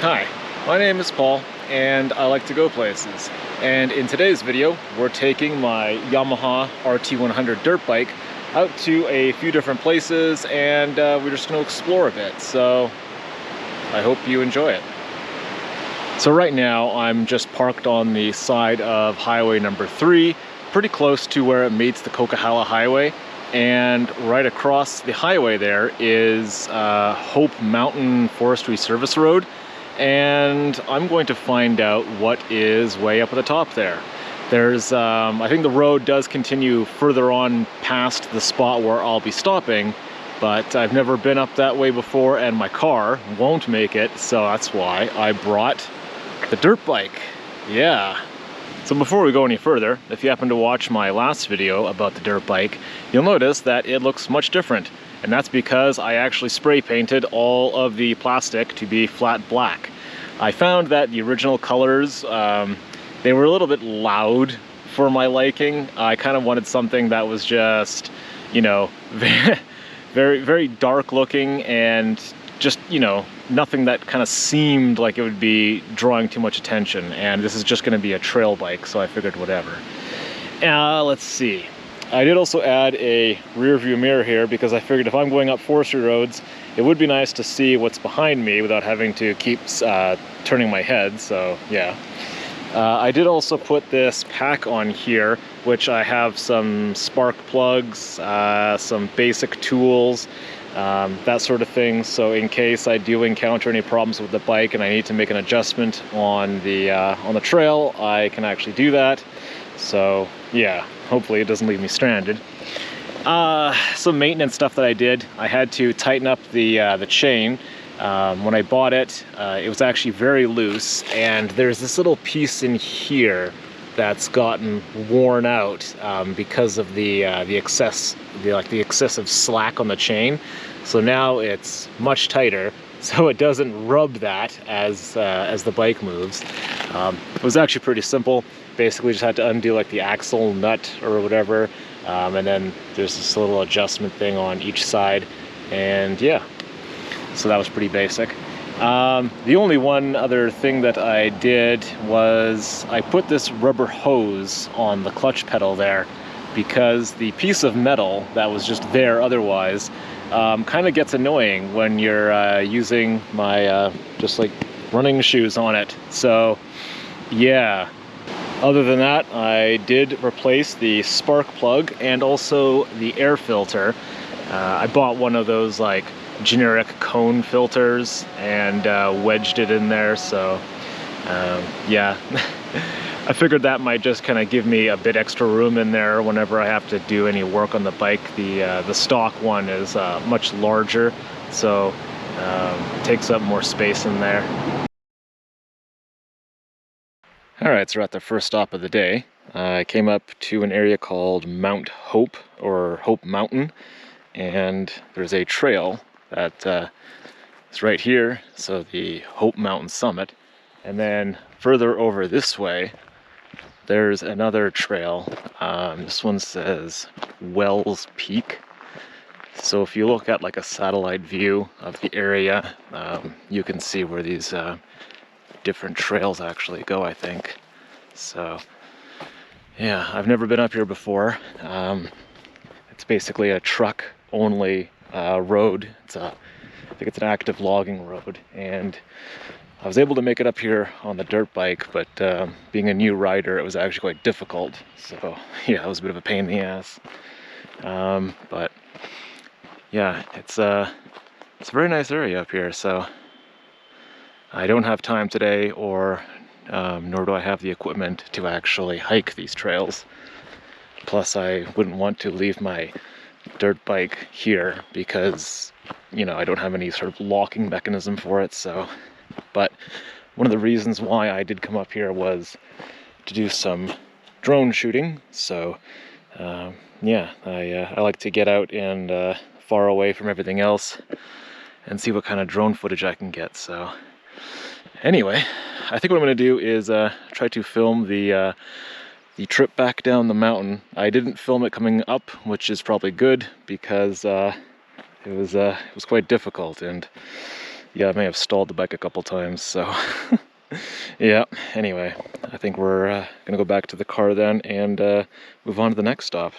Hi, my name is Paul and I like to go places. And in today's video, we're taking my Yamaha RT100 dirt bike out to a few different places and we're just going to explore a bit. So I hope you enjoy it. So right now I'm just parked on the side of highway number 3, pretty close to where it meets the Coquihalla Highway. And right across the highway there is Hope Mountain Forestry Service Road. And I'm going to find out what is way up at the top there. There's, I think the road does continue further on past the spot where I'll be stopping, but I've never been up that way before and my car won't make it, so that's why I brought the dirt bike. Yeah. So before we go any further, if you happen to watch my last video about the dirt bike, you'll notice that it looks much different. And that's because I actually spray painted all of the plastic to be flat black. I found that the original colors, they were a little bit loud for my liking. I kind of wanted something that was just, you know, very, very dark looking and just, you know, nothing that kind of seemed like it would be drawing too much attention. And this is just going to be a trail bike, so I figured whatever. Let's see. I did also add a rear view mirror here because I figured if I'm going up forestry roads, it would be nice to see what's behind me without having to keep turning my head, so yeah. I did also put this pack on here, which I have some spark plugs, some basic tools, that sort of thing. So in case I do encounter any problems with the bike and I need to make an adjustment on the trail, I can actually do that. So yeah, hopefully it doesn't leave me stranded. Some maintenance stuff that I did. I had to tighten up the chain. When I bought it, it was actually very loose, and there's this little piece in here that's gotten worn out because of the excessive slack on the chain. So now it's much tighter, so it doesn't rub that as the bike moves. It was actually pretty simple. Basically just had to undo like the axle nut or whatever, and then there's this little adjustment thing on each side, and yeah, so that was pretty basic. The only one other thing that I did was I put this rubber hose on the clutch pedal there because the piece of metal that was just there otherwise kind of gets annoying when you're using my just like running shoes on it. So yeah. Other than that, I did replace the spark plug and also the air filter. I bought one of those like generic cone filters and wedged it in there, so yeah. I figured that might just kind of give me a bit extra room in there whenever I have to do any work on the bike. The stock one is much larger, so it takes up more space in there. Alright, so we're at the first stop of the day. I came up to an area called Mount Hope, or Hope Mountain, and there's a trail that is right here, so the Hope Mountain summit. And then further over this way, there's another trail. This one says Wells Peak. So if you look at like a satellite view of the area, you can see where these different trails actually go, I think. So yeah, I've never been up here before. It's basically a truck only road. I think it's an active logging road, and I was able to make it up here on the dirt bike, but being a new rider, it was actually quite difficult. So yeah, it was a bit of a pain in the ass. But yeah, it's a very nice area up here. So I don't have time today, or nor do I have the equipment to actually hike these trails. Plus, I wouldn't want to leave my dirt bike here because, you know, I don't have any sort of locking mechanism for it. So, but one of the reasons why I did come up here was to do some drone shooting. So, yeah, I like to get out and far away from everything else and see what kind of drone footage I can get. So anyway, I think what I'm going to do is try to film the trip back down the mountain. I didn't film it coming up, which is probably good because it was quite difficult, and Yeah, I may have stalled the bike a couple times, so yeah, anyway, I think we're gonna go back to the car then and move on to the next stop.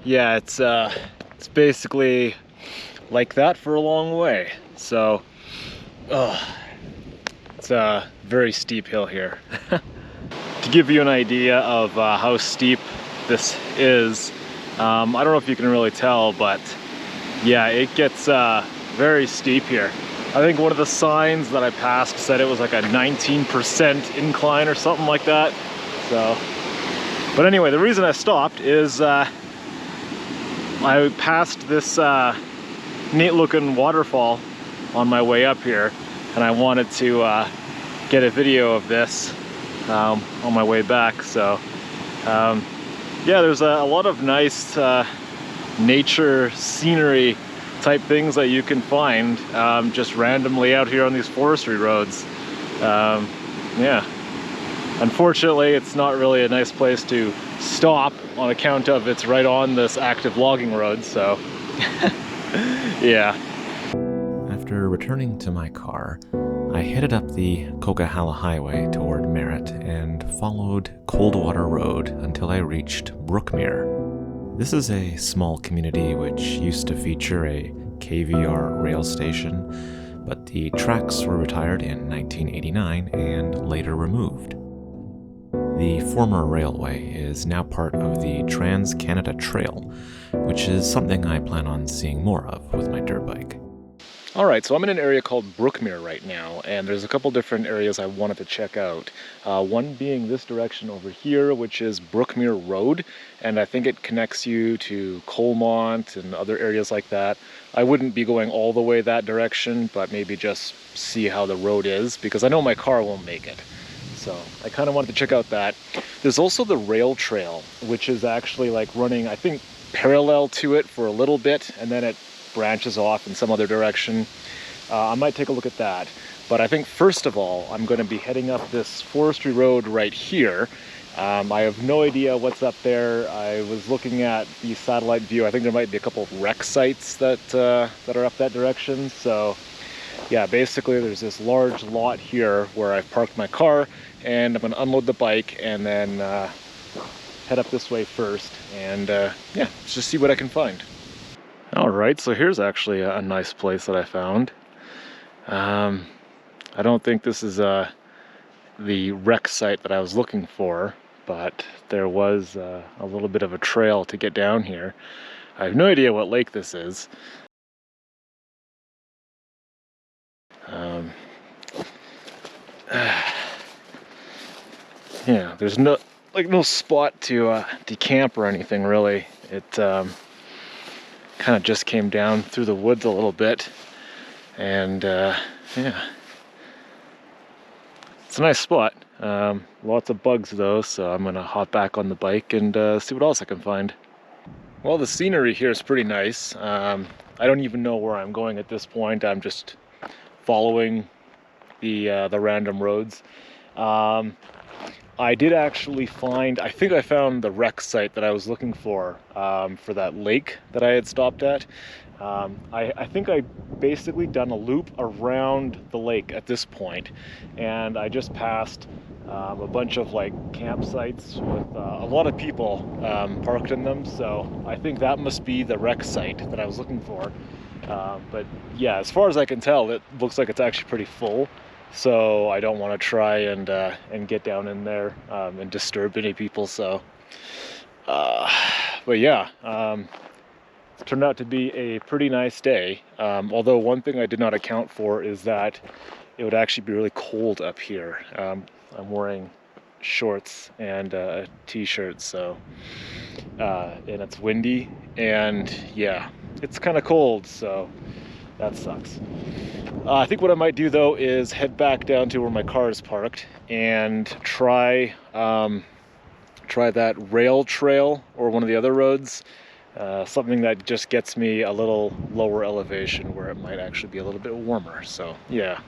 Yeah, it's basically like that for a long way. So, it's a very steep hill here. To give you an idea of how steep this is, I don't know if you can really tell, but yeah, it gets very steep here. I think one of the signs that I passed said it was like a 19% incline or something like that. So, but anyway, the reason I stopped is I passed this neat looking waterfall on my way up here, and I wanted to get a video of this on my way back. So yeah, there's a lot of nice nature scenery type things that you can find just randomly out here on these forestry roads. Yeah, unfortunately it's not really a nice place to stop on account of it's right on this active logging road, so yeah. After returning to my car, I headed up the Coquihalla Highway toward Merritt and followed Coldwater Road until I reached Brookmere. This is a small community which used to feature a KVR rail station, but the tracks were retired in 1989 and later removed. The former railway is now part of the Trans-Canada Trail, which is something I plan on seeing more of with my dirt bike. Alright, so I'm in an area called Brookmere right now, and there's a couple different areas I wanted to check out. One being this direction over here, which is Brookmere Road, and I think it connects you to Colmont and other areas like that. I wouldn't be going all the way that direction, but maybe just see how the road is, because I know my car won't make it. So I kind of wanted to check out that. There's also the rail trail, which is actually like running, I think, parallel to it for a little bit, and then it branches off in some other direction. I might take a look at that. But I think first of all, I'm going to be heading up this forestry road right here. I have no idea what's up there. I was looking at the satellite view. I think there might be a couple of wreck sites that are up that direction. So yeah, basically there's this large lot here where I've parked my car, and I'm going to unload the bike and then head up this way first, and yeah, let's just see what I can find. Alright, so here's actually a nice place that I found. I don't think this is the wreck site that I was looking for, but there was a little bit of a trail to get down here. I have no idea what lake this is. Yeah, there's no spot to decamp or anything really. It kind of just came down through the woods a little bit, and yeah, it's a nice spot. Lots of bugs though, so I'm gonna hop back on the bike and see what else I can find. Well, the scenery here is pretty nice. I don't even know where I'm going at this point. I'm just following the random roads. I did actually find, I think I found the wreck site that I was looking for that lake that I had stopped at. I think I basically done a loop around the lake at this point, and I just passed a bunch of like campsites with a lot of people parked in them, so I think that must be the wreck site that I was looking for. But yeah, as far as I can tell, it looks like it's actually pretty full, so I don't want to try and get down in there and disturb any people. So but yeah, it turned out to be a pretty nice day, although one thing I did not account for is that it would actually be really cold up here. I'm wearing shorts and a t-shirt, so and it's windy, and yeah, it's kind of cold, so that sucks. I think what I might do though is head back down to where my car is parked and try that rail trail or one of the other roads, something that just gets me a little lower elevation where it might actually be a little bit warmer. So yeah.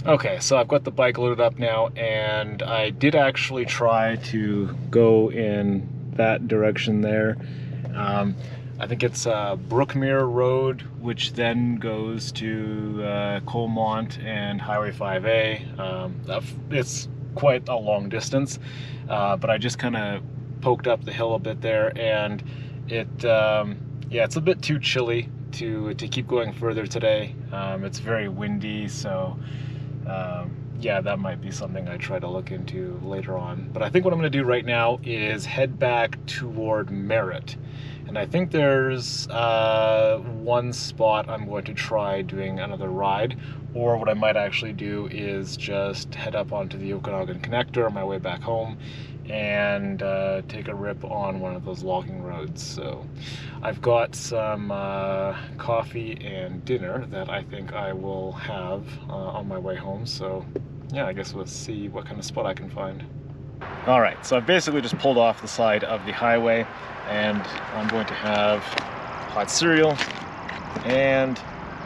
Okay, so I've got the bike loaded up now, and I did actually try to go in that direction there. I think it's Brookmere Road, which then goes to Colmont and Highway 5A. It's quite a long distance, but I just kind of poked up the hill a bit there, and yeah, it's a bit too chilly to keep going further today. It's very windy, so yeah, that might be something I try to look into later on. But I think what I'm going to do right now is head back toward Merritt. And I think there's one spot I'm going to try doing another ride, or what I might actually do is just head up onto the Okanagan Connector on my way back home and take a rip on one of those logging roads. So I've got some coffee and dinner that I think I will have on my way home. So yeah, I guess we'll see what kind of spot I can find. All right, so I've basically just pulled off the side of the highway, and I'm going to have hot cereal and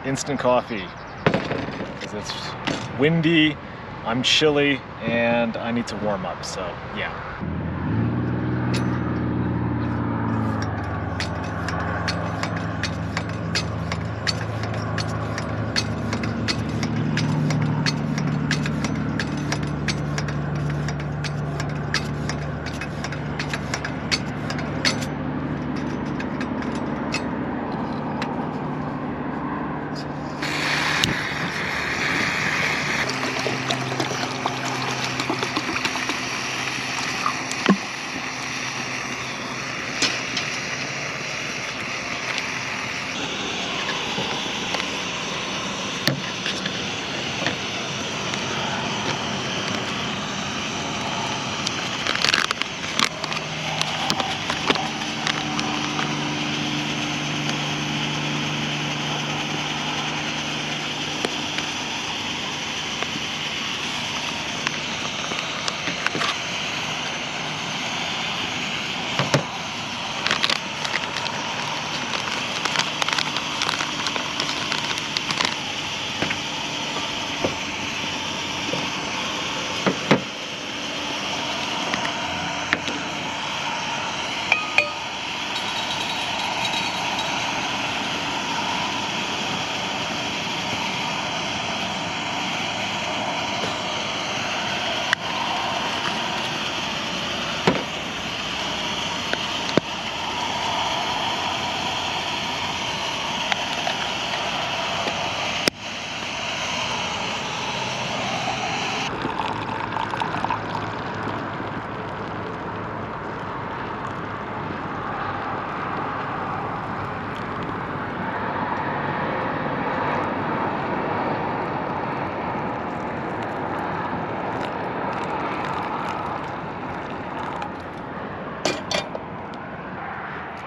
instant coffee because it's windy I'm chilly and I need to warm up, so yeah.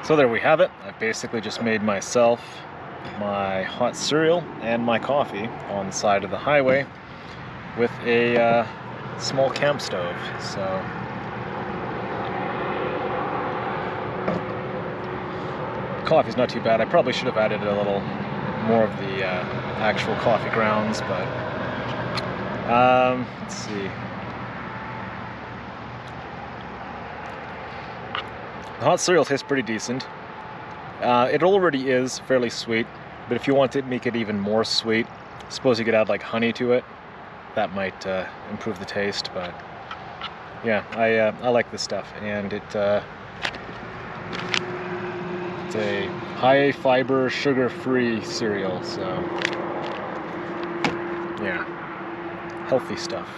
So there we have it. I've basically just made myself my hot cereal and my coffee on the side of the highway with a small camp stove. So coffee's not too bad. I probably should have added a little more of the actual coffee grounds, but let's see. The hot cereal tastes pretty decent. It already is fairly sweet, but if you want to make it even more sweet, I suppose you could add like honey to it. That might improve the taste, but yeah, I like this stuff, and it's a high fiber, sugar-free cereal, so yeah, healthy stuff.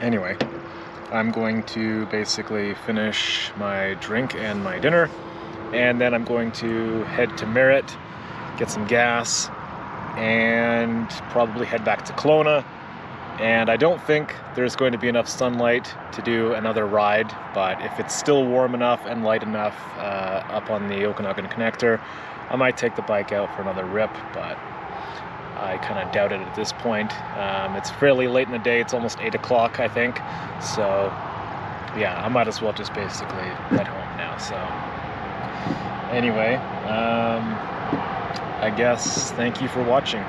Anyway, I'm going to basically finish my drink and my dinner, and then I'm going to head to Merritt, get some gas, and probably head back to Kelowna. And I don't think there's going to be enough sunlight to do another ride, but if it's still warm enough and light enough up on the Okanagan connector, I might take the bike out for another rip, but I kind of doubt it at this point. It's fairly late in the day. It's almost 8 o'clock, I think. So yeah, I might as well just basically head home now. So anyway, I guess thank you for watching.